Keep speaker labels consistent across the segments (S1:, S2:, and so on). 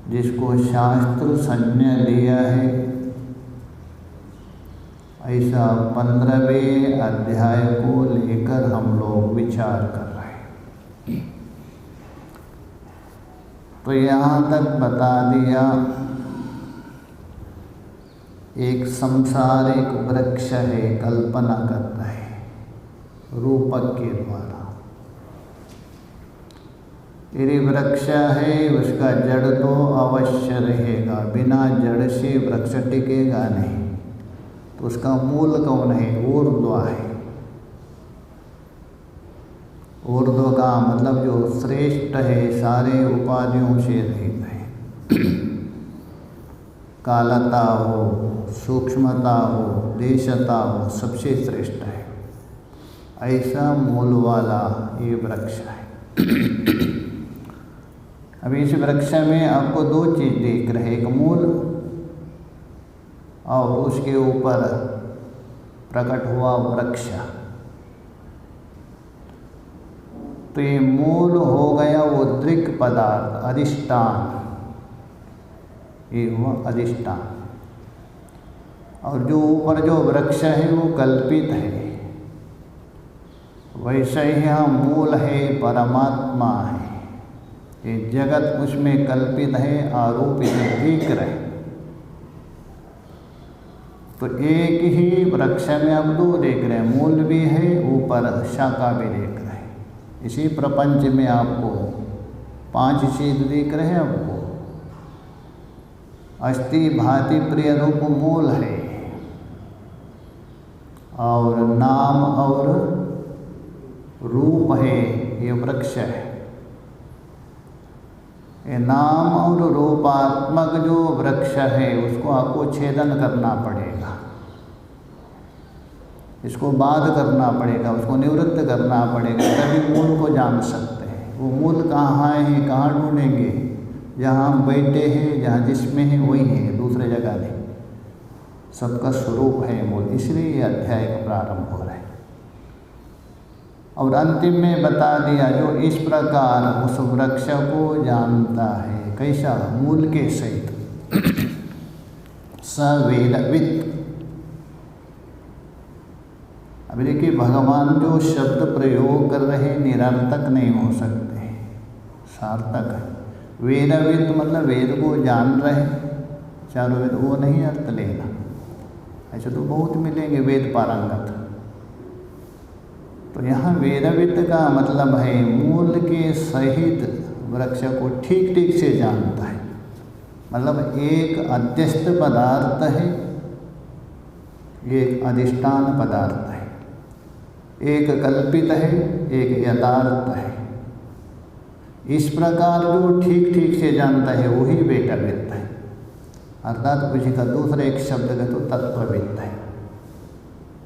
S1: जिसको शास्त्र संज्ञा दिया है, ऐसा 15वें अध्याय को लेकर हम लोग विचार कर रहे हैं। तो यहाँ तक बता दिया, एक संसारिक वृक्ष है, कल्पना करता है रूपक के द्वारा। यदि वृक्ष है उसका जड़ तो अवश्य रहेगा, बिना जड़ से वृक्ष टिकेगा नहीं। तो उसका मूल कौन है? ऊर्ध्व है। ऊर्ध्व का मतलब जो श्रेष्ठ है, सारे उपाधियों से रहित है। कालता हो, सूक्ष्मता हो, देशता हो, सबसे श्रेष्ठ है। ऐसा मूल वाला ये वृक्ष है। अभी इस वृक्ष में आपको दो चीज़ दिख रहे, एक मूल और उसके ऊपर प्रकट हुआ वृक्ष। तो ये मूल हो गया वो दृक् पदार्थ, अधिष्ठान, ये हुआ अधिष्ठान। और जो ऊपर जो वृक्ष है वो कल्पित है। वैसे ही यहाँ मूल है, परमात्मा है। ये जगत उसमें कल्पित है, आरोपित है, दिख रहे। तो एक ही वृक्ष में अब दो देख रहे हैं, मूल भी है, ऊपर शाखा भी देख रहे हैं। इसी प्रपंच में आपको 5 चीज दिख रहे हैं आपको। अस्थि भाति प्रिय रूप मूल है, और नाम और रूप है ये वृक्ष है। ये नाम और रूपात्मक जो वृक्ष है उसको आपको छेदन करना पड़ेगा, इसको बाध करना पड़ेगा, उसको निवृत्त करना पड़ेगा, तभी मूल को जान सकते हैं। वो मूल कहाँ है, कहाँ ढूंढेंगे? जहाँ हम बैठे हैं, जहाँ जिसमें है वही है, दूसरे जगह नहीं। सबका स्वरूप है मूल, इसलिए ये अध्याय का प्रारंभ हो रहा है। और अंतिम में बता दिया जो इस प्रकार उस वृक्ष को जानता है, कैसा? मूल के सहित। स वेदवित्। अभी देखिए भगवान जो शब्द प्रयोग कर रहे हैं निरर्थक नहीं हो सकते, सार्थक है। वेदवित् मतलब वेद को जान रहे, चारों वेद, वो नहीं अर्थ लेना। ऐसे तो बहुत मिलेंगे वेद पारंगत। तो यहाँ वेदवित् का मतलब है मूल के सहित वृक्ष को ठीक ठीक से जानता है। मतलब एक अध्यस्त पदार्थ है, एक अधिष्ठान पदार्थ है, एक कल्पित है, एक यथार्थ है। इस प्रकार जो ठीक ठीक से जानता है वही वेदवित् है। अर्थात उसी का दूसरा एक शब्द का तो तत्वविद है,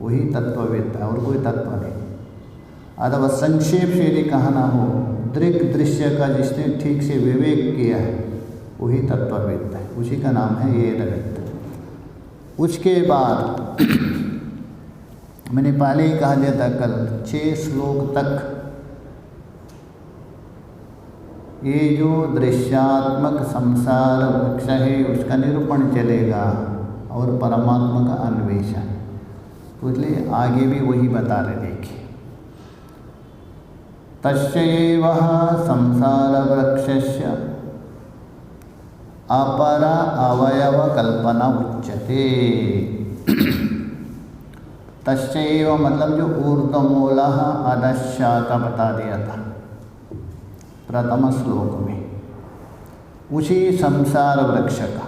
S1: वही तत्वविद है और कोई तत्व नहीं। अथवा संक्षेप से यदि कहना हो, दृक् दृश्य का जिसने ठीक से विवेक किया है वही तत्वविद है, उसी का नाम है वेदवित्। उसके बाद मैंने पहले ही कहा दिया था कल, 6 श्लोक तक ये जो दृश्यात्मक संसार वृक्ष है उसका निरूपण चलेगा और परमात्मा का अन्वेषण। तो इसलिए आगे भी वही बता रहे। देखिए, तस्यैव संसार वृक्षस्य अपरा अवयव कल्पना उच्यते। तस्यैव मतलब जो ऊर्ध्वमूलः अधश्शाखा बता दिया था प्रथम श्लोक में, उसी संसार वृक्ष का।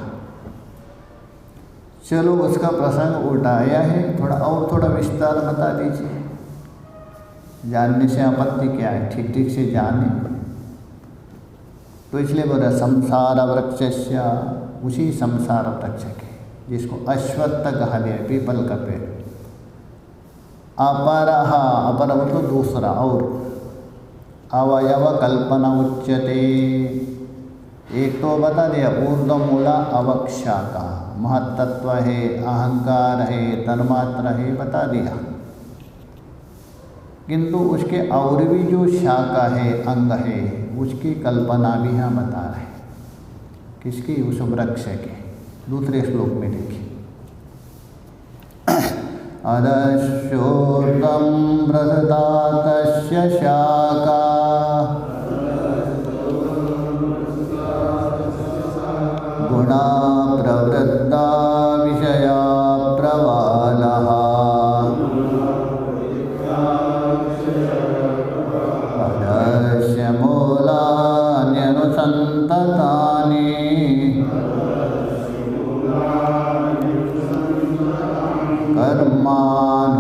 S1: चलो उसका प्रसंग उठाया है, थोड़ा विस्तार बता दीजिए। जानने से आपत्ति क्या है, ठीक ठीक से जाने। तो इसलिए बोला संसार वृक्षस्य, उसी संसार वृक्ष के, जिसको अश्वत्थ कहा गया, पीपल का पेड़। अपरः, अपर मतलब दूसरा, और अवयव कल्पना उच्यते। एक तो बता दिया ऊर्ध्वमूला अवक्षाका, महत्तत्व है, अहंकार है, तन्मात्र है, बता दिया। किंतु उसके और भी जो शाखा है, अंग है, उसकी कल्पना भी यहाँ बता रहे। किसकी? उस वृक्ष के। दूसरे श्लोक में देखिए, अधश्चोर्ध्वं बृहदा तस्य शाखा गुणा प्रवृद्धा विषया प्रवालः अधस्य मूलान्यनुसन्ततानि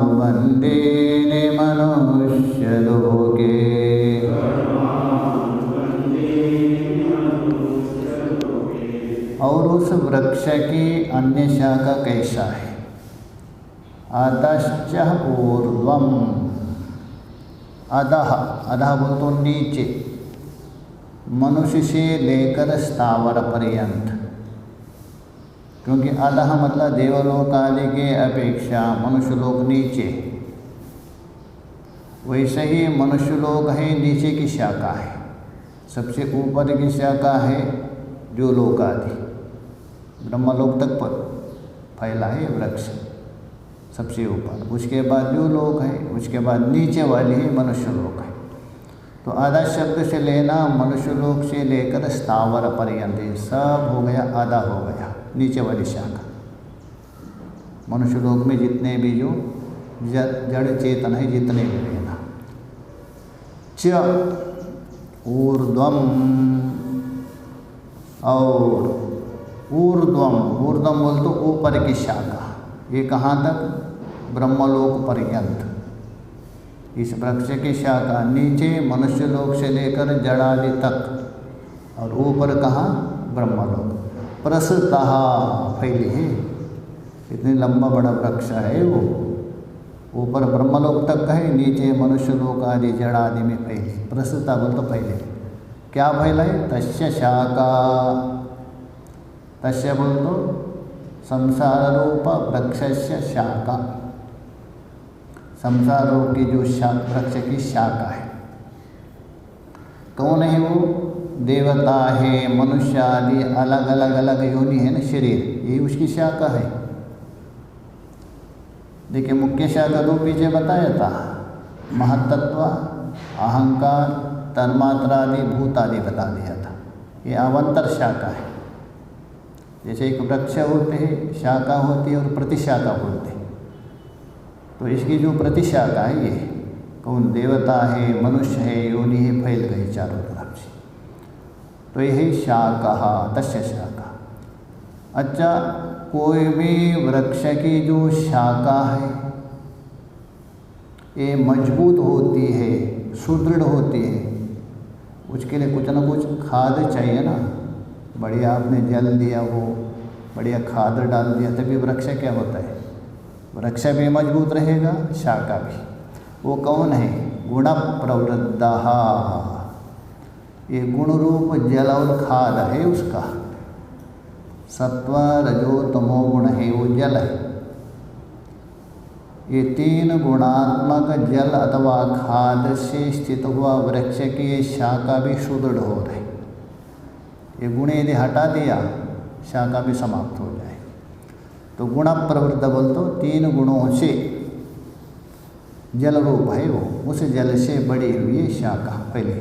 S1: कर्मानुबन्धेन मनुष्यलोके। और उस वृक्ष की अन्य शाखा कैसा है? अधश्च ऊर्ध्वम, अधः, अधः बोल तो नीचे, मनुष्य से लेकर स्थावर पर्यंत। क्योंकि अधः मतलब देवलोक आदि के अपेक्षा मनुष्य लोक नीचे, वैसे ही मनुष्य लोक है नीचे की शाखा है। सबसे ऊपर की शाखा है जो लोक आदि, ब्रह्मलोक तक पर फैला है वृक्ष सबसे ऊपर। उसके बाद जो लोक है, उसके बाद नीचे वाली है मनुष्य लोक है। तो आधा शब्द से लेना मनुष्य लोक से लेकर स्थावर पर्यंत, सब हो गया, आधा हो गया नीचे वाली शाखा। मनुष्य लोक में जितने भी जो जड़ चेतन है, जितने भी लेना। च ऊर्ध्वम, और ऊर्ध्वम, ऊर्ध्वम बोल तो ऊपर की शाखा, ये कहाँ तक? ब्रह्मलोक पर्यंत। इस वृक्ष की शाखा नीचे मनुष्य लोक से लेकर जड़ादि तक, और ऊपर कहाँ? ब्रह्मलोक। प्रसतः फैली है, इतनी लंबा बड़ा वृक्ष है वो, ऊपर ब्रह्मलोक तक है, नीचे मनुष्य लोक आदि जड़ आदि में फैली। प्रसतः बोल तो पहले क्या फैला है? तस्य शाखा, तस्य बोल तो संसार रूप वृक्षस्य शाखा, संसार रूप की जो वृक्ष की शाखा है। कौन है वो? देवता है, मनुष्य आदि अलग अलग अलग योनि है ना शरीर, यही उसकी शाखा है। देखिए मुख्य शाखा तो पीछे बताया था, महत्त्व, अहंकार, तन्मात्रादि, भूत आदि बता दिया था। ये अवंतर शाखा है। जैसे एक वृक्ष होते हैं, शाखा होती है और प्रतिशाखा होती है। तो इसकी जो प्रतिशाखा है ये कौन? देवता है, मनुष्य है, योनि है, फैल गई चारों तरफ से, तो यही शाखा, तस्य शाखा। अच्छा, कोई भी वृक्ष की जो शाखा है ये मजबूत होती है, सुदृढ़ होती है, उसके लिए कुछ ना कुछ खाद चाहिए ना। बढ़िया आपने जल दिया, वो बढ़िया खाद डाल दिया, तभी वृक्ष क्या होता है? वृक्ष भी मजबूत रहेगा, शाखा भी। वो कौन है? गुण प्रवृद्धा, ये गुण रूप जल और खाद है उसका। सत्व रजो तमो गुण है वो जल है। ये तीन गुणात्मक जल अथवा खाद से स्थित हुआ वृक्ष की ये शाखा भी सुदृढ़ हो रही। ये गुण यदि हटा दिया, शाखा भी समाप्त हो जाए। तो गुण प्रवृत्त बोल तो तीन गुणों से जल रूप है वो, उस जल से बड़ी हुई शाखा पहले।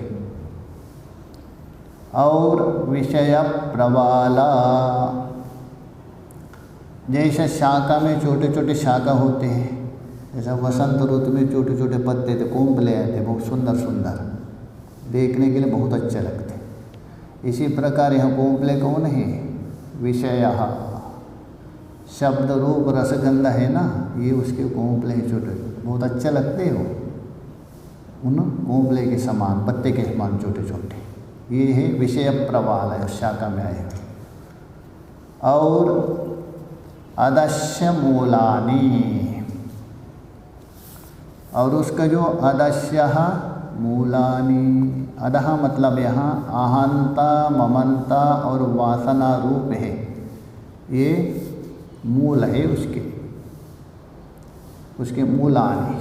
S1: और विषय प्रवाला, जैसे शाखा में छोटे छोटे शाखा होते हैं, जैसा वसंत ऋतु में छोटे छोटे पत्ते थे, कोंबले आते, बहुत सुंदर सुंदर, देखने के लिए बहुत अच्छे लगते। इसी प्रकार यहाँ कोंबले कौन है? विषय, शब्द रूप रसगंध है ना, ये उसके कोंबले हैं, छोटे बहुत अच्छे लगते हैं वो, उन कोंबले के समान, पत्ते के समान छोटे छोटे। ये है विषय प्रवाल है, उस शाखा में आए। और अदस्य मूलानी, और उसका जो अदस्य मूलानी, अदह मतलब यहाँ अहंता, ममता और वासना रूप है, ये मूल है उसके, उसके मूलानी।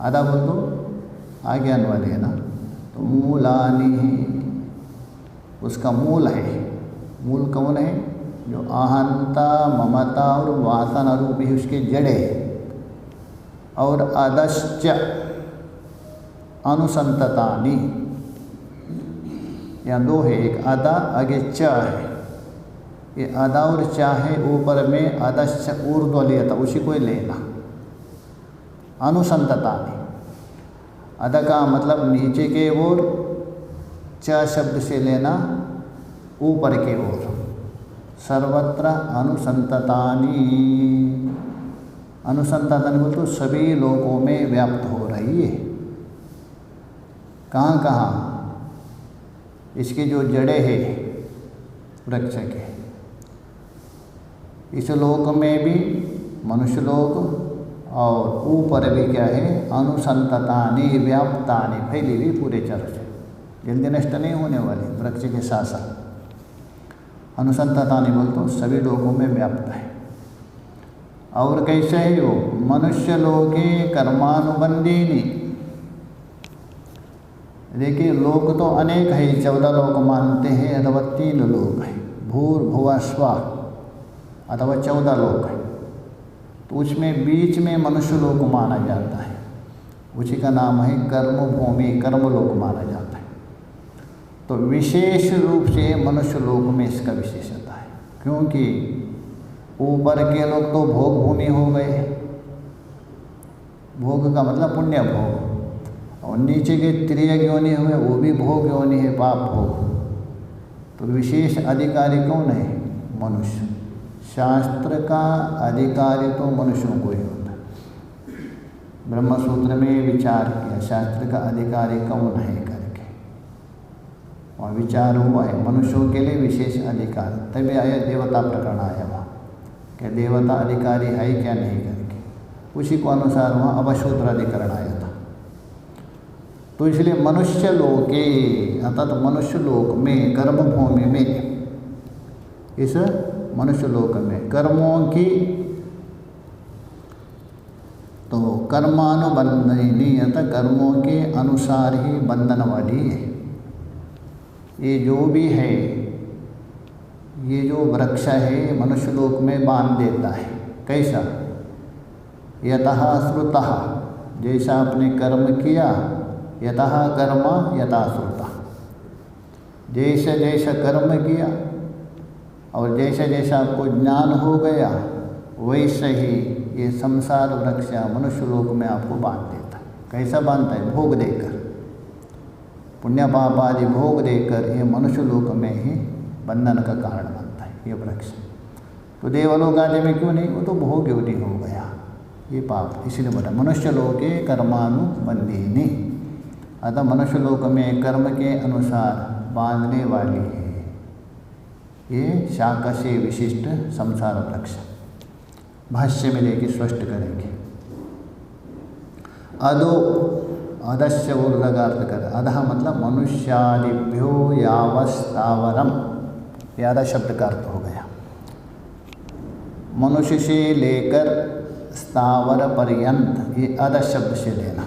S1: आधा बोल तो आगे आने वाले है ना, तो मूलानी उसका मूल है। मूल कौन है? जो अहंता, ममता और वासना रूप ही उसके जड़े। और अदश्च अनुसंततानि, यहाँ दो है, एक अदा आगे च है। ये अदा और च है, ऊपर में अदश्च ऊर्ध्व लिया था, उसी को ही लेना। अनुसंततानि, अदा का मतलब नीचे के ओर, च शब्द से लेना ऊपर के ओर। सर्वत्र अनुसंततानि, अनुसंततानि बोल तो सभी लोगों में व्याप्त हो रही है। कहाँ कहाँ? इसके जो जड़े हैं वृक्ष के, इस लोक में भी, मनुष्य लोक, और ऊपर भी क्या है? अनुसंततानि व्याप्तानि, फैली हुई पूरे चर से, जल्दी नष्ट नहीं होने वाली वृक्ष के साथ साथ। अनुसंततानि बोल तो सभी लोगों में व्याप्त है। और कैसे है वो? मनुष्य लोके कर्मानुबंधीनि, देखिए लोक तो अनेक है, 14 लोक मानते हैं, अथवा 3 लोक है, भूर्भुवः स्वः, अथवा 14 लोक है। तो उसमें बीच में मनुष्य लोक माना जाता है, उसी का नाम है कर्म भूमि, कर्मलोक माना जाता है। तो विशेष रूप से मनुष्य लोक में इसका विशेषता है, क्योंकि ऊपर के लोग तो भोग भूमि हो गए, भोग का मतलब पुण्य भोग, और नीचे के तिर्यक योनि हुए वो भी भोग योनि है, पाप भोग। तो विशेष अधिकारी कौन है? मनुष्य। शास्त्र का अधिकारी तो मनुष्यों को ही होता है। ब्रह्मसूत्र में विचार किया शास्त्र का अधिकारी कौन है करके, वहाँ विचार हुआ है मनुष्यों के लिए विशेष अधिकार। तभी आया देवता प्रकरण आया वहाँ, क्या देवता अधिकारी है क्या नहीं करके, उसी को अनुसार वहाँ अवशूद्र अधिकरण आया था। तो इसलिए मनुष्य लोके अर्थात मनुष्य लोक में, कर्मभूमि में, इस मनुष्य लोक में कर्मों की तो कर्मानुबंधनी अर्थात कर्मों के अनुसार ही बंधन वाली है। ये जो भी है, ये जो वृक्ष है मनुष्य लोक में बांध देता है। कैसा? यतः श्रुतः, जैसा आपने कर्म किया, यतः कर्म यथा श्रुतः, जैसा जैसा कर्म किया और जैसा जैसा आपको ज्ञान हो गया वैसे ही ये संसार वृक्ष मनुष्य लोक में आपको बांध देता है। कैसा बांधता है? भोग देकर, पुण्य पाप आदि भोग देकर ये मनुष्य लोक में ही बंधन का कारण बनता है ये वृक्ष। तो देवलोक आदि में क्यों नहीं? वो तो भोग योनि हो गया ये पाप। इसलिए बोला मनुष्य लोके कर्मानुबंधिनी, अतः मनुष्य लोक में कर्म के अनुसार बांधने वाली है ये शाखा से विशिष्ट संसार वृक्ष। भाष्य में लेके स्पष्ट करेंगे। अदो, अदस्य ऊर्ध्व का अर्थ कर, अधः मतलब मनुष्यादिभ्यो यावस्तावरम, ये आधा शब्द का अर्थ हो गया। मनुष्य से लेकर स्थावर पर्यंत, ये अध शब्द से लेना।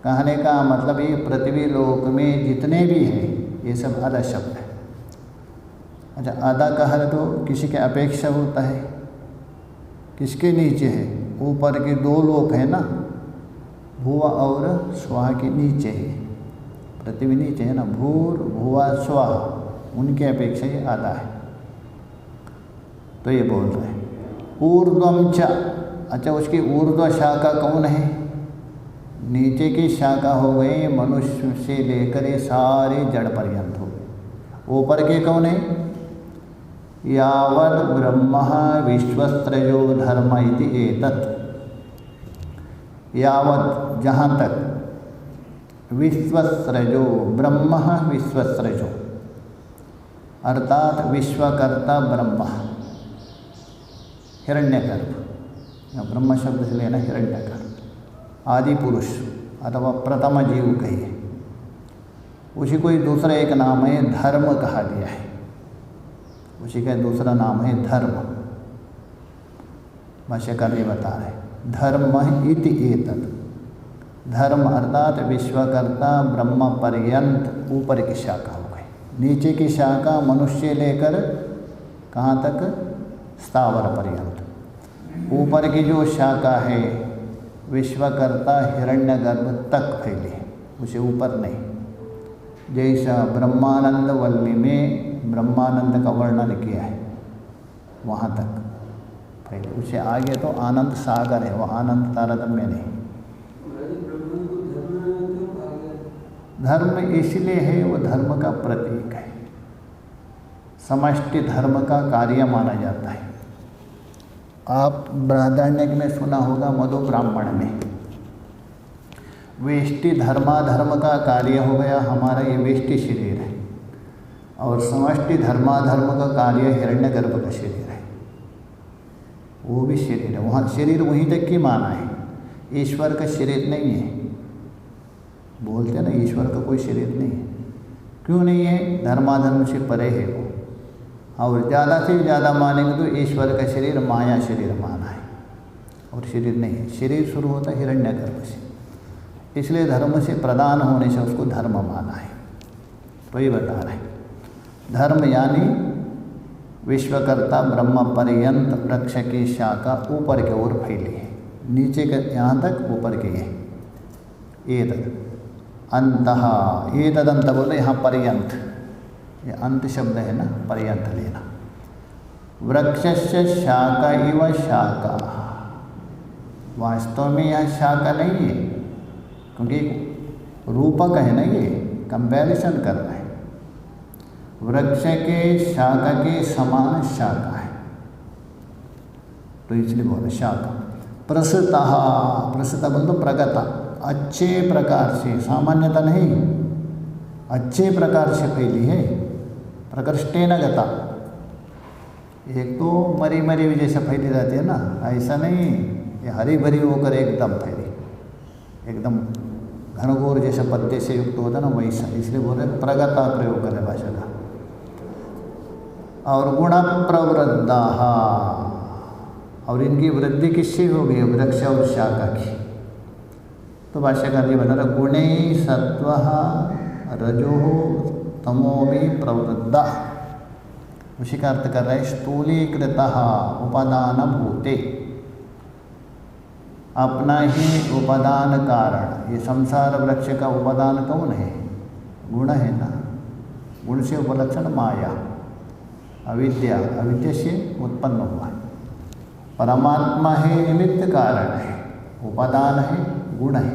S1: कहने का मतलब ये पृथ्वी लोक में जितने भी हैं ये सब अध शब्द है। अच्छा, आधा कहा तो किसी के अपेक्षा होता है, किसके नीचे है? ऊपर के दो लोक है ना, भुवा और स्वाहा के नीचे है। पृथ्वी नीचे है ना, भूर भुवा स्वाहा, उनके अपेक्षा ये आधा है। तो ये बोल रहे हैं ऊर्ध्वम च, अच्छा उसकी ऊर्ध्व शाखा कौन है? नीचे की शाखा हो गई मनुष्य से लेकर ये सारे जड़ पर्यंत हो गए। ऊपर के कौन है? यावत् ब्रह्म विश्वस्त्रयो धर्म इति एतत्, यावत् जहाँ तक, विश्वस्त्रजो ब्रह्म विश्वस्त्रजो अर्थात विश्वकर्ता ब्रह्म, हिरण्यगर्भ, ब्रह्म शब्द से लेना हिरण्यगर्भ, आदि पुरुष अथवा प्रथम जीव कहिए। उसी को दूसरा एक नाम है धर्म कहा गया है, उसी का दूसरा नाम है धर्म। भाष्यकार ये बता रहे धर्म इति एतत्, धर्म अर्थात विश्वकर्ता ब्रह्म पर्यंत ऊपर की शाखा हो गई। नीचे की शाखा मनुष्य लेकर कहाँ तक? स्थावर पर्यंत। ऊपर की जो शाखा है विश्वकर्ता हिरण्यगर्भ तक फैली है, उसे ऊपर नहीं। जैसा ब्रह्मानंद वल्ली में ब्रह्मानंद का वर्णन किया है वहाँ तक फैले, उसे आगे तो आनंद सागर है, वो आनंद तारतम्य नहीं। धर्म इसलिए है, वो धर्म का प्रतीक है, समष्टि धर्म का कार्य माना जाता है। आप बृहदारण्यक में सुना होगा, मधु ब्राह्मण में वेष्टि धर्माधर्म का कार्य हो गया हमारा ये वेष्टि शरीर है, और समष्टि धर्माधर्म का कार्य हिरण्यगर्भ का शरीर है, वो भी शरीर है। वहाँ शरीर वहीं तक की माना है, ईश्वर का शरीर नहीं है। बोलते हैं ना ईश्वर का कोई शरीर नहीं है, क्यों नहीं है? धर्माधर्म से परे है वो, और ज़्यादा से ज़्यादा मानेंगे तो ईश्वर का शरीर माया शरीर माना है, और शरीर नहीं है। शरीर शुरू होता है हिरण्यगर्भ से, इसलिए धर्म से प्रदान होने से उसको धर्म माना है। तो ये बता रहे हैं धर्म यानी विश्वकर्ता ब्रह्म पर्यंत वृक्ष की शाखा ऊपर की ओर फैली है, नीचे के यहाँ तक ऊपर के है। एतद अंतः, एतद अंत बोले यहाँ पर्यंत, ये अंत शब्द है ना, पर्यंत लेना। वृक्षस्य शाखा इव शाखा, वास्तव में यह शाखा नहीं है, क्योंकि रूपक है ना, ये कंपैरिजन कर रहे हैं। वृक्ष के शाखा के समान शाखा है, तो इसलिए बोले शाखा। प्रसृतः, प्रसृत बोल तो प्रगता, अच्छे प्रकार से, सामान्यता नहीं, अच्छे प्रकार से फैली है। प्रकृष्टेन गता, एक तो मरी मरी भी जैसे फैली रहती है ना, ऐसा नहीं, ये हरी भरी होकर एकदम फैली, एकदम घनघोर जैसे पत्ते से युक्त होता ना वैसा, इसलिए बोल रहे प्रगता प्रयोग करें भाषा का। और गुण प्रवृद्धा, और इनकी वृद्धि किससे हो गई? वृक्ष और शाखा की। तो भाष्यकार जी बता रहे गुणे सत्व रजो तमो में प्रवृद्धा, उसी का अर्थ कर रहे स्थूलीकृत उपादान भूते, अपना ही उपादान कारण। ये संसार वृक्ष का उपादान कौन है? गुण है ना, गुण से उपलक्षण माया, अविद्या, अविद्या से उत्पन्न हुआ है। परमात्मा है निमित्त कारण है, उपादान है, गुण है।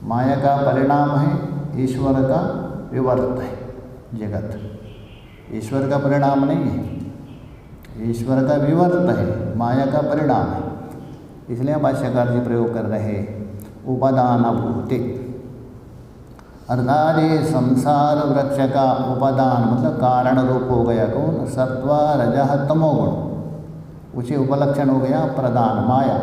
S1: माया का परिणाम है, ईश्वर का विवर्त है जगत। ईश्वर का परिणाम नहीं है, ईश्वर का विवर्त है, माया का परिणाम है। इसलिए भाष्यकार जी प्रयोग कर रहे उपादान भूते, अर्थात ये संसार वृक्ष का उपादान मतलब कारण रूप हो गया कौन? सत्व रजः तमोगुण, उसे उपलक्षण हो गया प्रधान माया।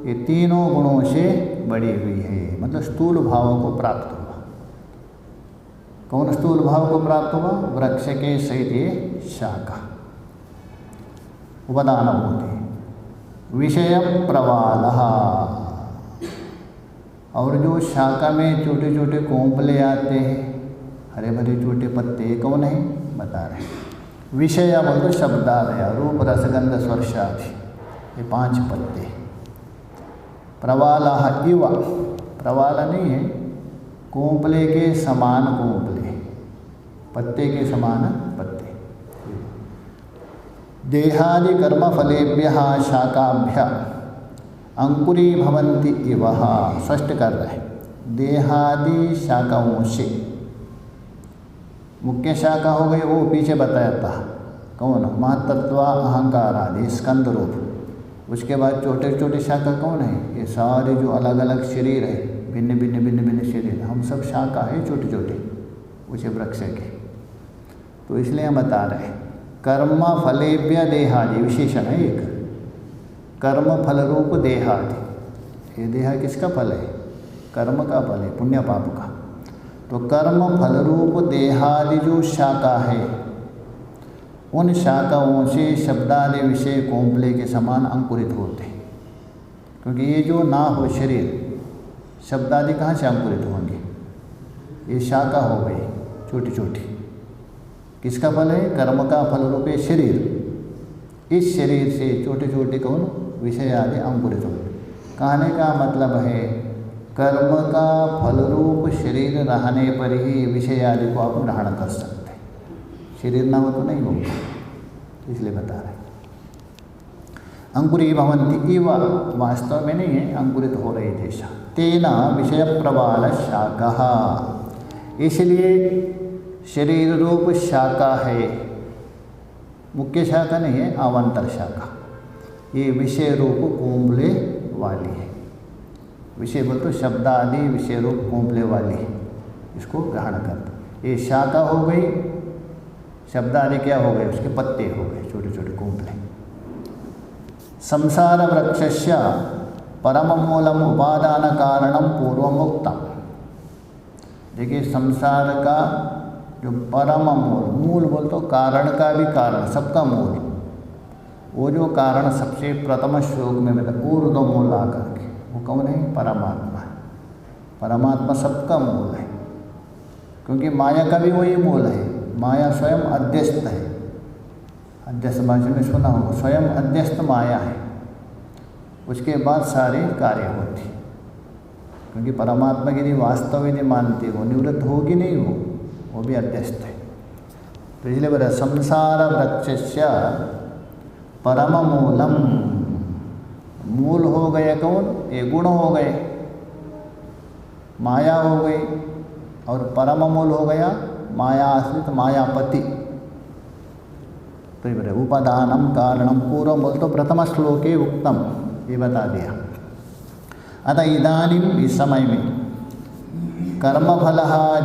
S1: ये तीनों गुणों से बड़ी हुई है, मतलब स्थूल भाव को प्राप्त हुआ। कौन स्थूल भाव को प्राप्त हुआ? वृक्ष के सहित ये शाखा, उपादान भूते। विषय प्रवाल, और जो शाखा में छोटे छोटे कोंपले आते हैं, हरे भरे छोटे पत्ते, कौन है? बता रहे विषय बोल तो शब्दादय, रूप रसगंध स्पर्शादि, ये 5 पत्ते। प्रवाल इव, प्रवाल नहीं है, कोंपले के समान कोंपले, पत्ते के समान पत्ते। देहादि कर्म फलेभ्य शाखाभ्य अंकुरी भवन्ति इव, स्पष्ट कर रहे हैं। देहादि शाखाओं से, मुख्य शाखा हो गई वो पीछे बताया था कौन? महत्त्व अहंकार आदि स्कंद रूप। उसके बाद छोटे छोटे शाखा कौन है? ये सारे जो अलग अलग शरीर है, भिन्न भिन्न भिन्न भिन्न शरीर, हम सब शाखा है छोटे छोटे उसे वृक्ष के। तो इसलिए हम बता रहे हैं कर्म फलेभ्य देहादि, विशेषण है एक, कर्म फल रूप देहादि। ये देह किसका फल है? कर्म का फल है, पुण्य पाप का। तो कर्म फल रूप देहादि जो शाखा है, उन शाखाओं से शब्दादि विषय कोंपले के समान अंकुरित होते हैं। क्योंकि ये जो ना हो शरीर, शब्दादि कहाँ से अंकुरित होंगे? ये शाखा हो गई छोटी छोटी, किसका फल है? कर्म का फल रूप है शरीर। इस शरीर से छोटे छोटे कौन? विषय आदि अंकुरित होंगे। कहने का मतलब है कर्म का फल रूप शरीर रहने पर ही विषय आदि को आप ग्रहण कर सकते हैं, शरीर ना हो तो नहीं होगा, इसलिए बता रहे अंकुरी भवन्ति इव, वास्तव में नहीं है, अंकुरित हो रही जैसा। तेना विषय प्रवाल शाखा, इसलिए शरीर रूप शाखा है, मुख्य शाखा नहीं है, अवान्तर शाखा। ये विषय रूप कोंपले वाली है। विषय बोल तो शब्द आदि विषय रूप कोंपले वाली है, इसको ग्रहण कर। ये शाखा हो गई, शब्द आदि क्या हो गए? उसके पत्ते हो गए छोटे छोटे कोंपले। संसार वृक्षस्य परम मूलम उपादान कारणम पूर्वमुक्तम। देखिए संसार का जो परम मूल, मूल बोल तो कारण का भी कारण, सबका मूल, वो जो कारण सबसे प्रथम श्लोक में मतलब ऊर्ध्व मूल आकर के, वो कौन है? परमात्मा है। परमात्मा सबका मूल है, क्योंकि माया का भी वही मूल है। माया स्वयं अध्यस्त है, अध्यस्त भाषा में सुना हो, स्वयं अध्यस्त माया है, उसके बाद सारे कार्य होते। क्योंकि परमात्मा की यदि वास्तव यदि मानते हो, निवृत्त होगी नहीं वो भी अध्यस्त है। तो इसलिए बोला संसार वृक्षस्य परम मूलम, मूल हो गए कौन? ये गुण हो गए, माया हो गई और परम मूल हो गया माया आश्रित मायापति। तो ये उपादानम कारणम पूर्व मूल तो प्रथम श्लोके उक्तम, ये बता दिया। अतः इदानीम इस समय में कर्मफल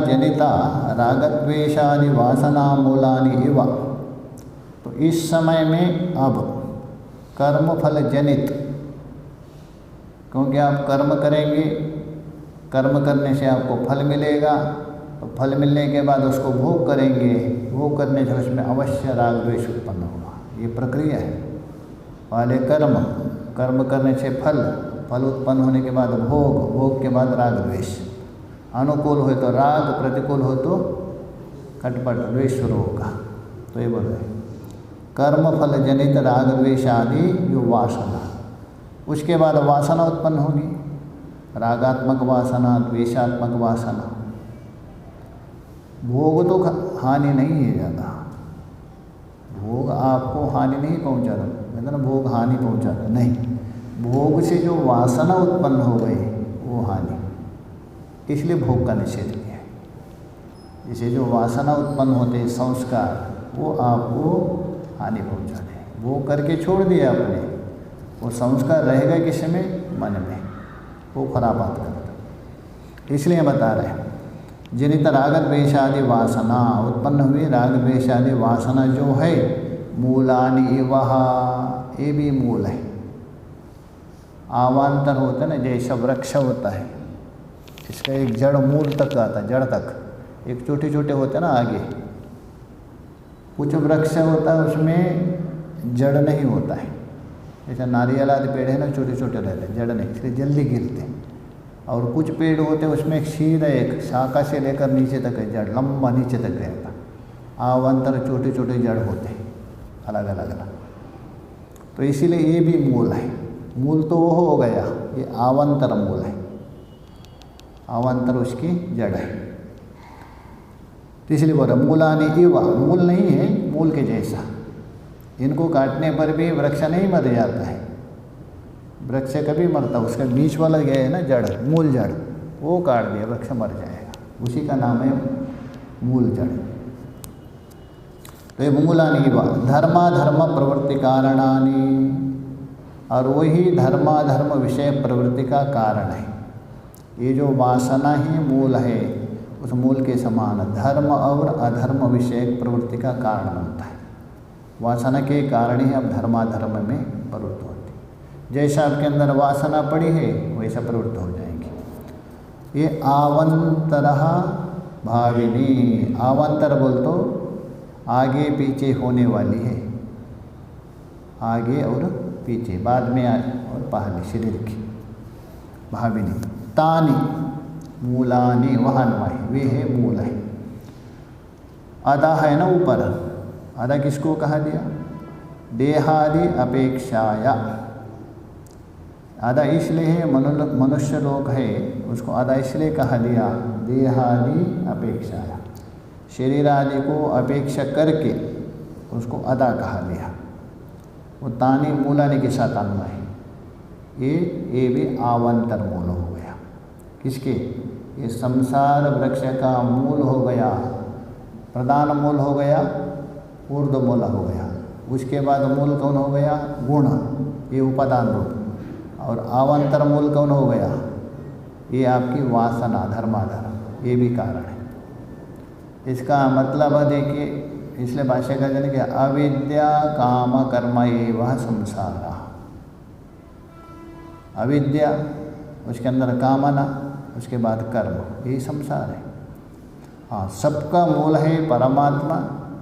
S1: जनिता रागद्वेषादि वासना मूलानि इव। तो इस समय में अब कर्मफल जनित, क्योंकि आप कर्म करेंगे, कर्म करने से आपको फल मिलेगा, तो फल मिलने के बाद उसको भोग करेंगे, भोग करने से उसमें अवश्य राग द्वेष उत्पन्न होगा। ये प्रक्रिया है। पहले कर्म, कर्म करने से फल, फल उत्पन्न होने के बाद भोग, भोग के बाद राग द्वेष। अनुकूल हो तो राग, प्रतिकूल हो तो खटपट द्वेष शुरू होगा। तो ये बोल रहे कर्म फल जनित राग द्वेष आदि जो वासना, उसके बाद वासना उत्पन्न होगी, रागात्मक वासना, द्वेषात्मक वासना। भोग तो हानि नहीं है ज़्यादा, भोग आपको हानि नहीं पहुंचाता, कहते ना भोग हानि पहुंचाता नहीं, भोग से जो वासना उत्पन्न हो गई वो हानि, इसलिए भोग का निषेध किया है। इसे जो वासना उत्पन्न होते हैं संस्कार, वो आपको हानि पहुंचाते हैं। भोग करके छोड़ दिया आपने, वो संस्कार रहेगा किस में, मन में, वो खराबात करता। इसलिए बता रहे हैं जनित राग द्वेषादि वासना, उत्पन्न हुई राग द्वेषादि वासना जो है मूलानि इवह, ये भी मूल है। आवांतर होता है ना, जैसा वृक्ष होता है, इसका एक जड़ मूल तक आता है, जड़ तक, एक छोटे छोटे होते हैं ना आगे। कुछ वृक्ष होता है उसमें जड़ नहीं होता है, जैसे नारियल आदि पेड़ है ना, छोटे छोटे रहते हैं, जड़ नहीं, इसलिए जल्दी गिरते हैं। और कुछ पेड़ होते हैं उसमें एक सीधा एक शाखा से लेकर नीचे तक है जड़, लंबा नीचे तक रहता। आवांतर छोटे छोटे जड़ होते हैं अलग अलग अलग। तो इसीलिए ये भी मूल है। मूल तो वो हो गया, ये आवांतर मूल है, आवांतर उसकी जड़ है। तो इसलिए बोल रहा मूलानि इव, मूल नहीं है, मूल के जैसा। इनको काटने पर भी वृक्ष नहीं मर जाता है, वृक्ष कभी मरता, उसका बीच वाला गया है ना जड़, मूल जड़, वो काट दिया वृक्ष मर जाएगा, उसी का नाम है मूल जड़। तो ये मूलानि इव धर्माधर्म प्रवृत्ति कारणानि, और वही धर्माधर्म विषय प्रवृत्ति का कारण है। ये जो वासना ही मूल है, उस मूल के समान धर्म और अधर्म विषय प्रवृत्ति का कारण बनता है। वासना के कारण ही अब धर्माधर्म में प्रवृत्त होती है। जैसा आपके अंदर वासना पड़ी है वैसा प्रवृत्त हो जाएंगे। ये आवांतर भाविनी, आवांतर बोल तो आगे पीछे होने वाली है, आगे और पीछे, बाद में और पहले शरीर की भाविनी। तानी मूलानी, वहां वे है मूल है। आधा है ना ऊपर, आधा किसको कहा दिया, देहादि अपेक्षाया। आधा इसलिए है मनुष्य लोक है, उसको आधा इसलिए कहा दिया देहादि अपेक्षाया, शरीर आदि को अपेक्षा करके उसको आधा कहा दिया। वो तानी मूलानी के साथ अन्वय है। ये भी आवांतर मूल हो गया। किसके, ये संसार वृक्ष का मूल हो गया, प्रधान मूल हो गया, ऊर्ध्व मूल हो गया। उसके बाद मूल कौन हो गया, गुण, ये उपादान रूप। और अवांतर मूल कौन हो गया, ये आपकी वासना धर्माधर्म, ये भी कारण है। इसका मतलब है देखिए, इसलिए भाष्य का जन कि अविद्या काम कर्म एवं संसार। अविद्या, उसके अंदर कामना, उसके बाद कर्म, यही संसार है। हाँ, सबका मूल है परमात्मा,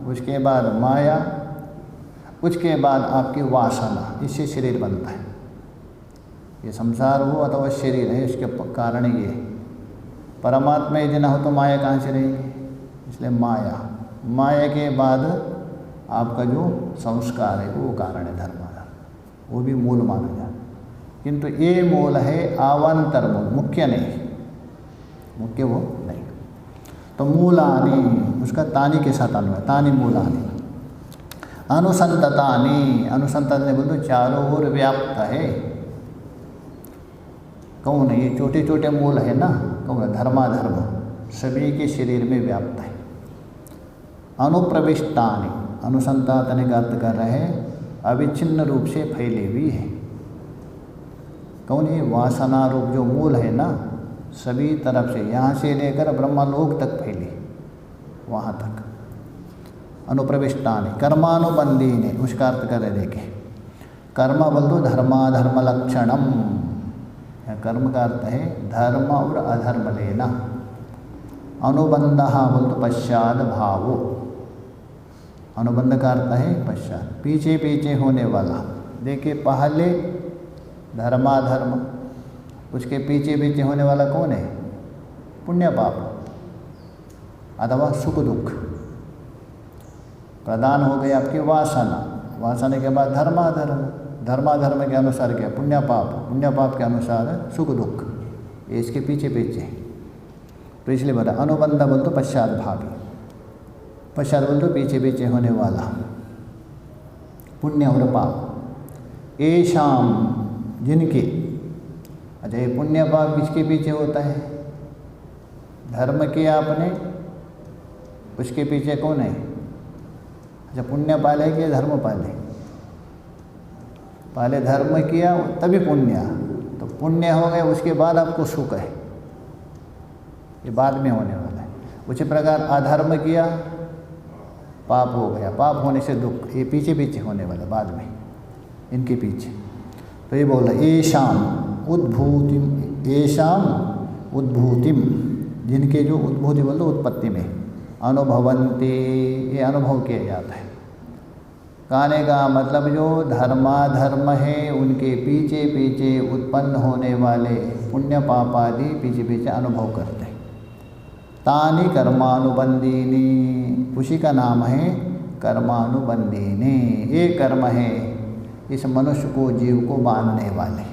S1: उसके बाद माया, उसके बाद आपकी वासना, इससे शरीर बनता है। ये संसार हो अथवा शरीर है, इसके कारण ये है। परमात्मा यदि ना हो तो माया कहाँ से रहेगी, इसलिए माया, माया के बाद आपका जो संस्कार है वो कारण है धर्माधर्म, वो भी मूल माना जाता है। किंतु ये मूल है अवांतर मूल, मुख्य नहीं, मुख्य वो नहीं। तो मूलानि, उसका तानी के साथ अन्वय, तानी मूलानि। अनुसंततानि, अनुसंततानि बोल तो चारों ओर व्याप्त है। कौन है, ये छोटे छोटे मूल है ना, कौन धर्माधर्म सभी के शरीर में व्याप्त है। अनुप्रविष्टानि, अनुसंतातने का अर्थ कर रहे हैं अविच्छिन्न रूप से फैली हुई है। कौन है? वासना रूप जो मूल है ना, सभी तरफ से, यहाँ से लेकर ब्रह्मलोक तक फैली, वहाँ तक। अनुप्रविष्टानि कर्मानुबंधीनि, उसका अर्थ कर रहे देखे, कर्म बोल दो धर्माधर्म लक्षणम, कर्म का अर्थ है धर्म और अधर्म लेना। अनुबंधः बोल तो पश्चात भावो, अनुबंध का अर्थ है पश्चात, पीछे पीछे होने वाला। देखिए पहले धर्माधर्म, उसके पीछे पीछे होने वाला कौन है? पुण्य पाप अथवा सुख दुख। प्रधान हो गई आपकी वासना, वासना के बाद धर्माधर्म, धर्माधर्म के अनुसार क्या? पुण्य पाप के अनुसार सुख दुख, ये इसके पीछे पीछे। तो इसलिए बता अनुबंध बोल तो पश्चात भावी, पश्चात बोल तो पीछे पीछे होने वाला पुण्य और पाप। येषाम, जिनके, अच्छा ये पुण्य पाप किसके पीछे होता है? धर्म किया आपने, उसके पीछे कौन है? अच्छा पुण्य पाले कि धर्म पाले? पहले धर्म किया तभी पुण्य, तो पुण्य हो गए उसके बाद आपको सुख है, ये बाद में होने वाला है। उसी प्रकार अधर्म किया पाप हो गया, पाप होने से दुख, ये पीछे पीछे होने वाला बाद में, इनके पीछे। तो ये बोल रहा येषाम उद्भूतिम, येषाम उद्भूतिम, जिनके जो उद्भूति बोल दो उत्पत्ति में, अनुभवन्ति, ये अनुभव किया जाता है। कहने का मतलब जो धर्माधर्म है उनके पीछे पीछे उत्पन्न होने वाले पुण्य पाप आदि पीछे पीछे अनुभव करते हैं। तानि कर्मानुबंधीनि, उसी का नाम है कर्मानुबंधीनि। ये कर्म है इस मनुष्य को, जीव को बांधने वाले।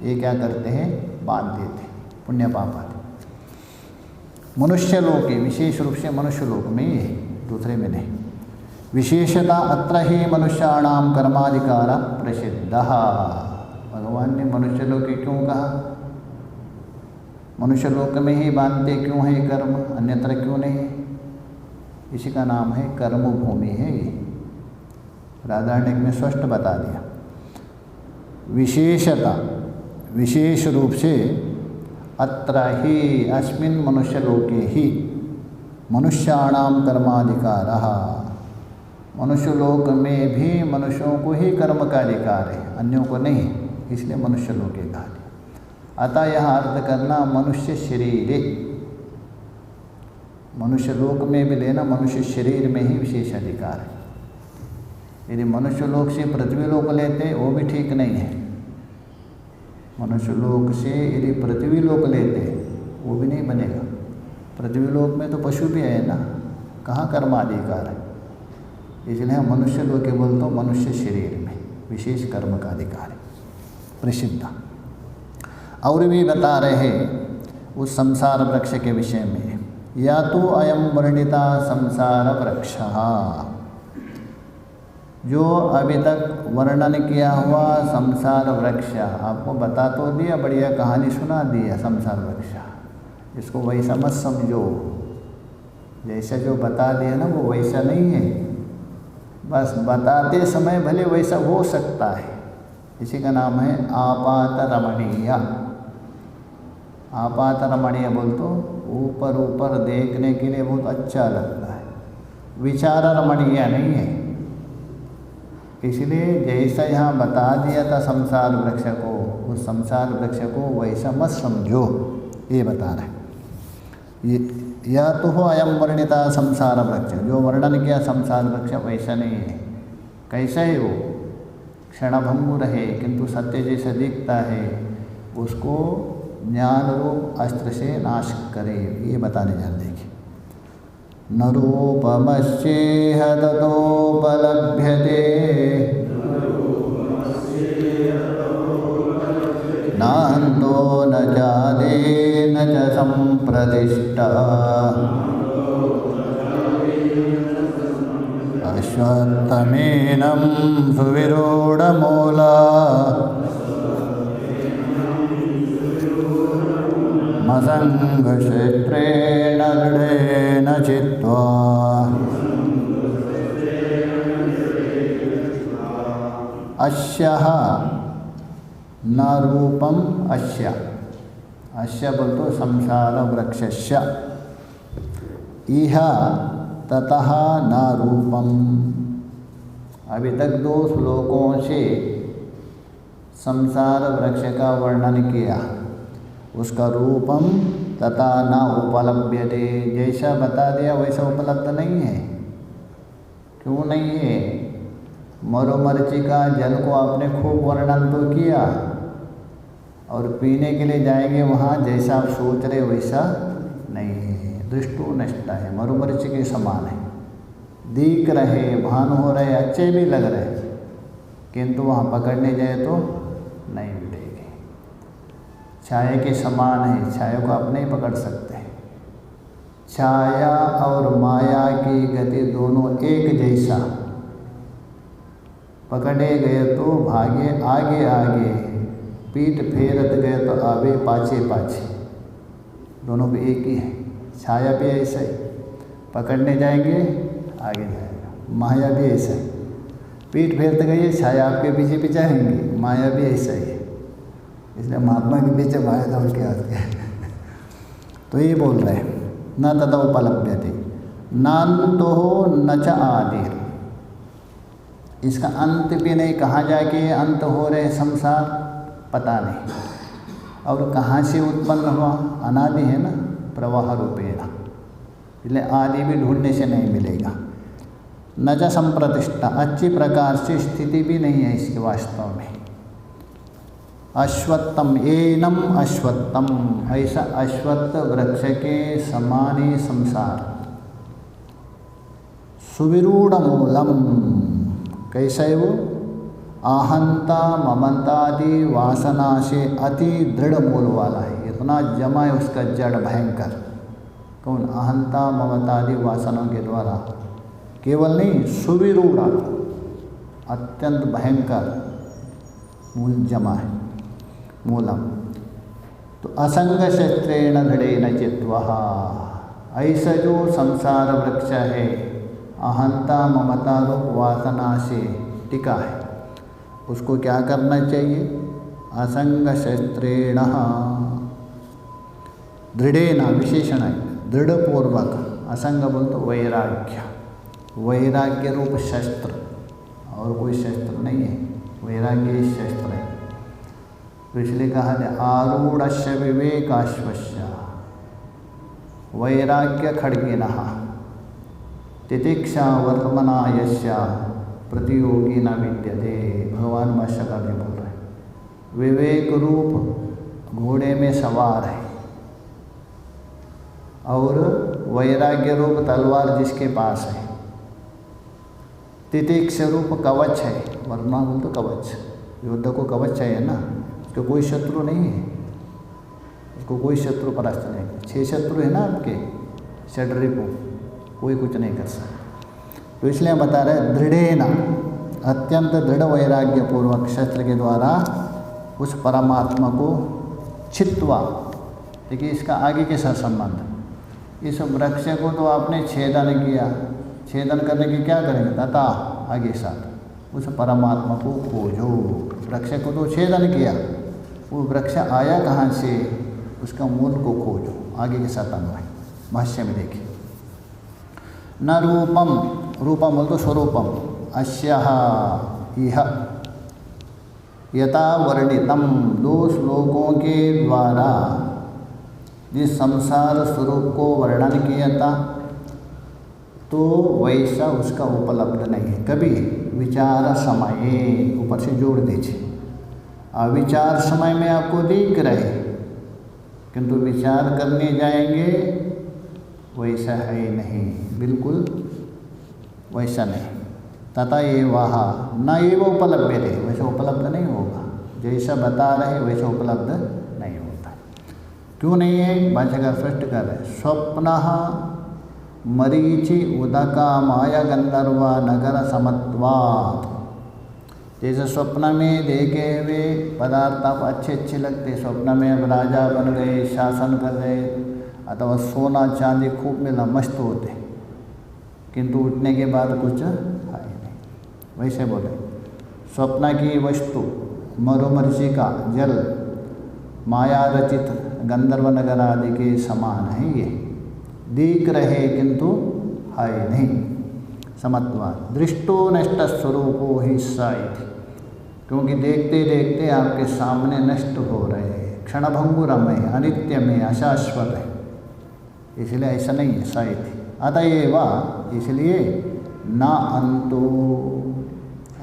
S1: ये क्या करते हैं? बांध देते पुण्य पाप आदि। मनुष्य लोक, विशेष रूप से मनुष्य लोक में, ये दूसरे में नहीं। विशेषता अत्र ही मनुष्याणाम कर्माधिकार प्रसिद्ध। भगवान ने मनुष्य लोक क्यों कहा? मनुष्य लोक में ही बांधते क्यों है कर्म, अन्यत्र क्यों नहीं? इसी का नाम है कर्म भूमि है ये, बृहदारण्यक में स्पष्ट बता दिया। विशेषता, विशेष रूप से, अत्र ही अस्मिन् मनुष्य लोके ही मनुष्याणाम कर्माधिकारः, मनुष्य लोक में भी मनुष्यों को ही कर्म का अधिकार है, अन्यों को नहीं, इसलिए मनुष्य लोक के कहा। अतः यह अर्थ करना मनुष्य शरीर, मनुष्य लोक में भी लेना, मनुष्य शरीर में ही विशेष अधिकार है। यदि मनुष्य लोक से पृथ्वी लोक लेते वो भी ठीक नहीं है, मनुष्य लोक से यदि पृथ्वी लोक लेते वो भी नहीं बनेगा। पृथ्वी लोक में तो पशु भी है ना, कहाँ कर्माधिकार है? इसलिए हम मनुष्य लोक के बोलते हैं, मनुष्य शरीर में विशेष कर्म का अधिकार है प्रसिद्ध। और भी बता रहे हैं उस संसार वृक्ष के विषय में, या तो अयम वर्णिता संसार वृक्ष, जो अभी तक वर्णन किया हुआ संसार वृक्ष, आपको बता तो दिया, बढ़िया कहानी सुना दिया संसार वृक्ष, इसको वैसा मत समझो, जैसा जो बता दिया ना वो वैसा नहीं है, बस बताते समय भले वैसा हो सकता है। इसी का नाम है आपात रमणीय। आपात रमणीय बोल तो ऊपर ऊपर देखने के लिए बहुत अच्छा लगता है, विचार रमणीय नहीं है। इसलिए जैसा यहाँ बता दिया था संसार वृक्ष को, उस संसार वृक्ष को वैसा मत समझो, ये बता रहे। ये या तो हो अयम वर्णिता संसार वृक्ष, जो वर्णन किया संसार वृक्ष वैसा नहीं है। कैसा है वो? क्षणभंगुर है किंतु सत्य जैसा दिखता है, उसको ज्ञान रूप अस्त्र से नाश करे, ये बताने जा रहे। देखिए, न रूपमस्येह ततोपलभ्यते नान्तो न जादे न च संप्रतिष्ठा अश्वत्थमेनं सुविरूढमूला असङ्गक्षेत्रेण दृढेन चित्वा अस्यः न रूपम अस्य, अस्य बोलतो संसार वृक्षस्य, इह ततः न रूपम। अभी तक 2 श्लोकों से संसार वृक्ष का वर्णन किया, उसका रूपम तथा न उपलभ्यते, जैसा बता दिया वैसा उपलब्ध नहीं है। क्यों नहीं है? मरुमरीचिका जल को आपने खूब वर्णन तो किया, और पीने के लिए जाएंगे वहाँ जैसा आप सोच रहे वैसा नहीं है, दृष्टो नष्टा है, मरुमरीचि के समान है। दिख रहे, भान हो रहे, अच्छे भी लग रहे, किंतु वहाँ पकड़ने जाए तो नहीं मिलेगी। छाया के समान है, छाया को आप नहीं पकड़ सकते। छाया और माया की गति दोनों एक जैसा, पकड़े गए तो भागे आगे आगे, पीठ फेरत गए तो आगे पाछे पाछे, दोनों भी एक ही है। छाया भी ऐसा ही, पकड़ने जाएंगे आगे जाएगा, माया भी ऐसा ही, पीठ फेरते गए छाया आपके पीछे पीछे आएंगी, माया भी ऐसा ही है। इसलिए महात्मा के पीछे माया दौड़ के आती है। तो ये बोल रहे हैं न तदा उपलभ्यते नान्तो न च आदिर, इसका अंत भी नहीं, कहाँ जाके अंत हो रहे संसार पता नहीं, और कहाँ से उत्पन्न हुआ, अनादि है ना, प्रवाह रूपेण, इसलिए आदि भी ढूंढने से नहीं मिलेगा। न च संप्रतिष्ठा, अच्छी प्रकार से स्थिति भी नहीं है इसके वास्तव में। अश्वत्थम एनम अश्वत्थम, ऐसा अश्वत्थ वृक्ष के समान ही संसार। सुविरूढ़ मूलम, कैसा है वो? आहंता ममतादि वासना से अति दृढ़ मूल वाला है, इतना जमा है उसका जड़ भयंकर। कौन? अहंता ममतादि वासनाओं के द्वारा, केवल नहीं, सुविरूढ़, अत्यंत भयंकर मूल जमा है, मूलम। तो असंग शस्त्रेण दृढ़ेन चित्वा, ऐसा जो संसार वृक्ष है अहंता ममता रूप वासना से टिका है, उसको क्या करना चाहिए? असंग शस्त्रेण दृढ़ेन, विशेषण है दृढ़पूर्वक, असंग बोल तो वैराग्य, वैराग्य रूप शस्त्र, और कोई शस्त्र नहीं है, वैराग्य ही शस्त्र है। तो इसलिए कहा है आरूढ़स्य विवेकाश्वस्य वैराग्य खड्गिनः तितिक्षा वर्तमना यस्या प्रतियोगी न विद्यते। भगवान भाष्यकार जी बोल रहे हैं, विवेक रूप घोड़े में सवार है, और वैराग्य रूप तलवार जिसके पास है, तितिक्ष रूप कवच है, वर्मा बोल तो कवच, योद्धा को कवच चाहिए ना, उसको कोई शत्रु नहीं है, उसको कोई शत्रु परास्त नहीं। 6 शत्रु है ना आपके, षड्रिपु, कोई कुछ नहीं कर सकता। तो इसलिए बता रहे दृढ़ेन, अत्यंत दृढ़ वैराग्य पूर्वक शस्त्र के द्वारा उस परमात्मा को छित्वा। देखिए इसका आगे के साथ संबंध, इस वृक्ष को तो आपने छेदन किया, छेदन करने के क्या करेंगे? तथा आगे साथ उस परमात्मा को खोजो। वृक्ष को तो छेदन किया, वो वृक्ष आया कहाँ से, उसका मूल को खोजो। आगे के साथ अन्वय भाष्य में देखिए, न रूपम, रूपम बोल तो स्वरूपम, अस्यः इह यथा वर्णितम, 2 श्लोकों के द्वारा जिस संसार स्वरूप को वर्णन किया था, तो वैसा उसका उपलब्ध नहीं है कभी। विचार समय, ऊपर से जोड़ दीजिए, अविचार समय में आपको दिख रहे, किंतु विचार करने जाएंगे वैसा है नहीं, बिल्कुल वैसा नहीं। तथा ये वहाँ न ये वो उपलब्ध है, वैसा उपलब्ध नहीं होगा, जैसा बता रहे वैसा उपलब्ध नहीं होता। क्यों नहीं है? भाष्यकार स्पष्ट कर रहे, स्वप्न मरीचि उदका माया गंधर्व नगर समत्वात्, जैसे स्वप्न में देखे हुए पदार्थ आप अच्छे अच्छे लगते, स्वप्न में अब राजा बन गए, शासन कर रहे, अथवा सोना चांदी खूब मिला, मस्त होते, किंतु उठने के बाद कुछ है नहीं। वैसे बोले स्वप्न की वस्तु मरुमरीचिका जल माया रचित गंधर्व नगर आदि के समान है, ये दिख रहे किंतु है नहीं। समत्वात् दृष्टो नष्ट स्वरूपो ही साइथि, क्योंकि देखते देखते आपके सामने नष्ट हो रहे हैं, क्षणभंगुरम है, अनित्य में, अशाश्वत है, इसलिए ऐसा नहीं है साइथि। अतएव इसलिए न अंतो,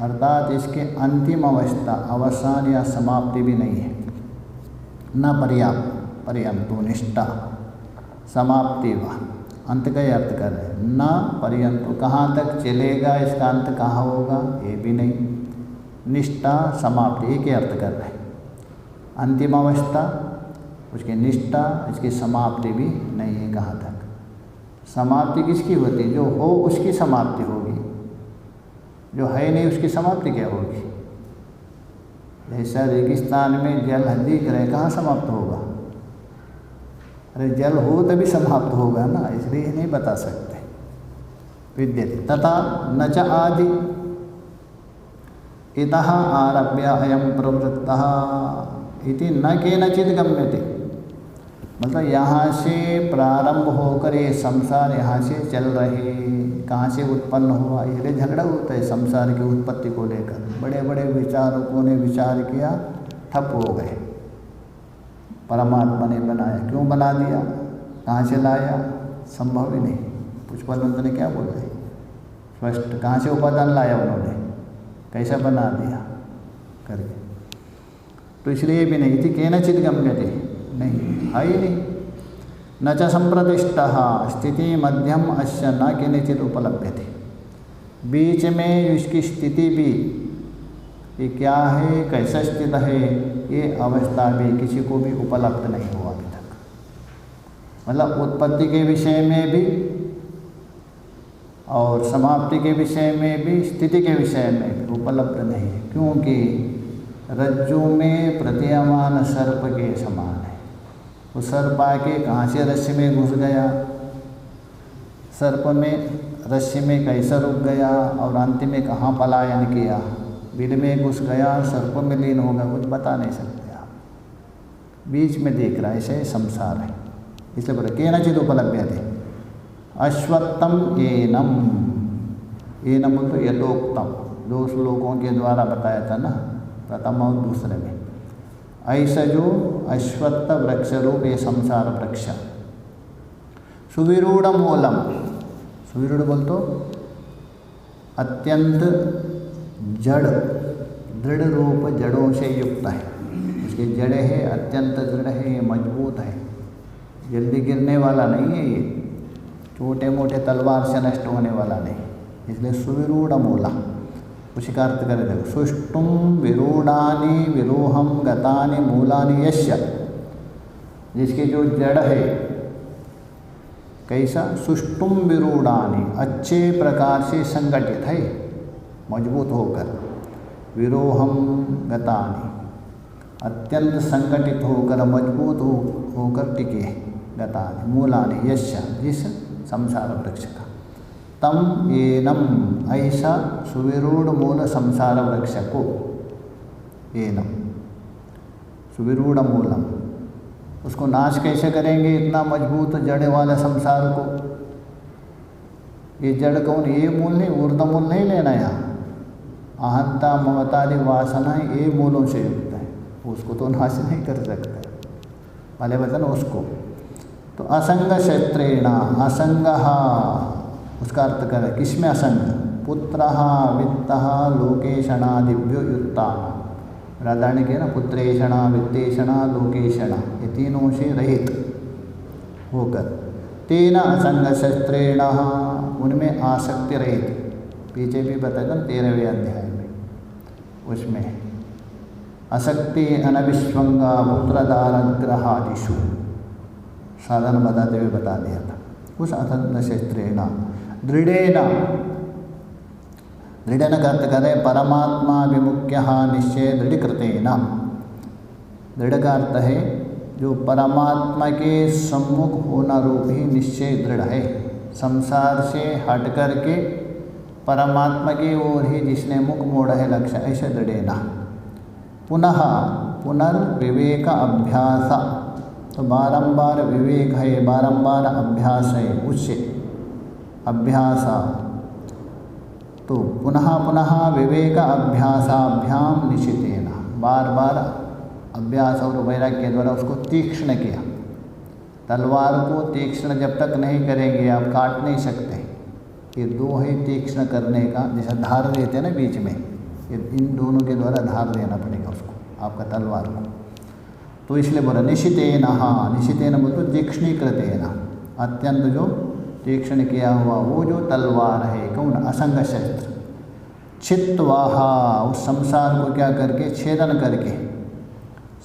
S1: अर्थात इसके अंतिम अवस्था, अवसान या समाप्ति भी नहीं है। न पर्यंतो निष्ठा समाप्ति व, अंत का ही अर्थ कर रहे हैं। न पर्यंतो, कहाँ तक चलेगा, इसका अंत कहाँ होगा, ये भी नहीं। निष्ठा समाप्ति, एक ही अर्थ कर रहे हैं। अंतिम अवस्था, उसकी निष्ठा, इसकी समाप्ति भी नहीं है। कहाँ तक समाप्ति किसकी होती है? जो हो उसकी समाप्ति होगी, जो है नहीं उसकी समाप्ति क्या होगी? जैसा रेगिस्तान में जल दिख रहे, कहाँ समाप्त होगा? अरे जल हो तभी समाप्त होगा ना, इसलिए नहीं बता सकते। विद्यते तथा न च आदि इतः आरभ्य अयं प्रवृत्तः इति न केनचित् गम्यते, मतलब यहाँ से प्रारंभ होकर ये संसार यहाँ से चल रहे, कहाँ से उत्पन्न हुआ, ये झगड़ा होता है संसार की उत्पत्ति को लेकर। बड़े बड़े विचारकों ने विचार किया, ठप हो गए। परमात्मा ने बनाया, क्यों बना दिया, कहाँ से लाया, संभव ही नहीं। पुष्पानंद ने क्या बोला है स्पष्ट, कहाँ से उपादान लाया उन्होंने, कैसा बना दिया करके। तो इसलिए भी नहीं थी केनचित् गम्यते, नहीं है ही नहीं। न च संप्रतिष्ठः स्थिति मध्यम अस्य न केनचित् उपलभ्यते, बीच में इसकी स्थिति भी, ये क्या है, कैसा स्थित है, ये अवस्था भी किसी को भी उपलब्ध नहीं हुआ अभी तक। मतलब उत्पत्ति के विषय में भी और समाप्ति के विषय में भी, स्थिति के विषय में भी उपलब्ध नहीं है, क्योंकि रज्जु में प्रतीयमान सर्प के समान है। वो सर्प आके कहाँ से रस्सी में घुस गया, सर्प में रस्सी में कैसा रुक गया और अंत में कहाँ पलायन किया, बिल में घुस गया, सर्प में लीन हो गया, कुछ बता नहीं सकते आप। बीच में देख रहा है, ऐसे संसार है। इसलिए बोले केनचित् उपलभ्यते। अश्वत्थम एनम, एनम तो यथोक्तम, 2 श्लोकों के द्वारा बताया था ना, प्रथम और दूसरे में। ऐसा जो अश्वत्थ वृक्ष रूप ये संसार वृक्ष, सुविरूढ़ मूलम, सुविरूढ़ बोल तो अत्यंत जड़, दृढ़ रूप जड़ों से युक्त है, उसके जड़ें है अत्यंत दृढ़ है, मजबूत है, जल्दी गिरने वाला नहीं है, ये छोटे मोटे तलवार से नष्ट होने वाला नहीं, इसलिए सुविरूढ़ मूला। उसी का अर्थ करें देखो, सुष्टुम विरूढ़ानि विरोहम गतानि मूलानि यस्य, जिसकी जो जड़ है कैसा, सुष्टुम विरूढ़ानि, अच्छे प्रकार से संगठित है, मजबूत होकर, विरोहम गतानि, अत्यंत संगठित होकर, मजबूत होकर टिके, गतानि मूलानि यस्य, जिस संसार वृक्ष का। तम एनम, ऐसा सुविरूढ़ मूल संसार वृक्ष को, एनम सुविरूढ़ मूलम, उसको नाश कैसे करेंगे, इतना मजबूत जड़ वाले संसार को। ये जड़ कौन, ये मूल नहीं, ऊर्ध्व मूल नहीं लेना यहाँ, अहंता ममतादि वासनाएं ये मूलों से युक्त है, उसको तो नाश नहीं कर सकते, भले वचन उसको। तो असंग क्षेत्रेण, असंग, उसका अर्थ करें किसमें असंग, पुत्र वित्त लोकेशणादिभ्यो युक्ता, राधारणी के ना, पुत्रेषणा वित्तेषणा लोकेशणा, ये तीनों से रहित होकर, तेन असंग शस्त्रेण, उनमें आसक्ति रहित, पीछे भी बताया था 13वें अध्याय में, उसमें असक्ति अनविश्वंगा पुत्रदारग्रहादिषु, साधन बताते हुए बता दिया था। उस असंग शस्त्रेण दृढ़ेन, दृढ़ का अर्थ करें परमात्मा विमुख्य निश्चय दृढ़कृतेन। दृढ़ का अर्थ है जो परमात्मा के सम्मुख होना रूप ही निश्चय दृढ़ है। संसार से हट करके परमात्मा की ओर ही जिसने मुख मोड़ा है लक्ष्य, ऐसे दृढ़ेना। पुनः पुनर्विवेक अभ्यास, तो बारंबार विवेक है, बारंबार अभ्यास है, उससे अभ्यास, तो पुनः पुनः विवेक अभ्यासाभ्याम निशितेन, बार बार अभ्यास और वैराग्य के द्वारा उसको तीक्ष्ण किया। तलवार को तीक्ष्ण जब तक नहीं करेंगे आप काट नहीं सकते। ये दो है तीक्ष्ण करने का, जैसे धार देते हैं ना बीच में, ये इन दोनों के द्वारा धार देना पड़ेगा उसको, आपका तलवार को। तो इसलिए बोला निशितेन, हाँ निशितेन बोल तो तीक्ष्णीकृतेन, अत्यंत जो तीक्ष्ण किया हुआ वो जो तलवार है, कौन, असंग शस्त्र, छित्त्वा, उस संसार को क्या करके, छेदन करके,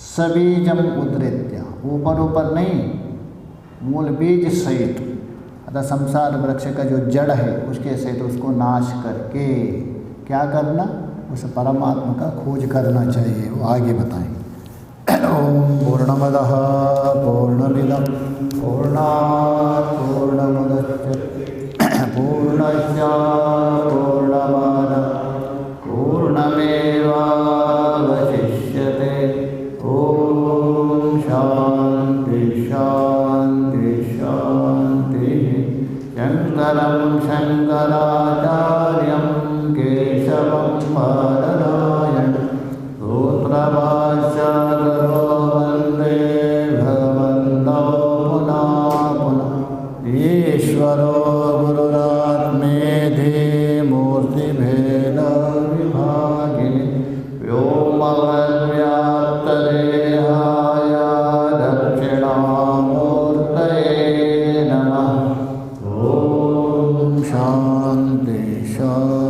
S1: सबीजम उद्रेत्य, ऊपर ऊपर नहीं, मूल बीज सहित, अतः संसार वृक्ष का जो जड़ है उसके सहित उसको नाश करके क्या करना, उस परमात्मा का खोज करना चाहिए। वो आगे बताएंगे। ओम पूर्णमदः पूर्णमिदं पूर्णात् पूर्णमुदच्यते पूर्णस्य पूर्णमादाय पूर्णमेवावशिष्यते। ओम शांति शांति शांति। शंकरं शंकराचार्यं केशवं बादरायणं सूत्रभाष्यकृतो वन्दे भगवन्तौ पुनः पुनः। ईश्वरो गुरुरात्मेति मूर्तिभेदविभागिनि व्योमवद्व्याप्तदेहाय दक्षिणामूर्तये नमः। ओम शांति शांति।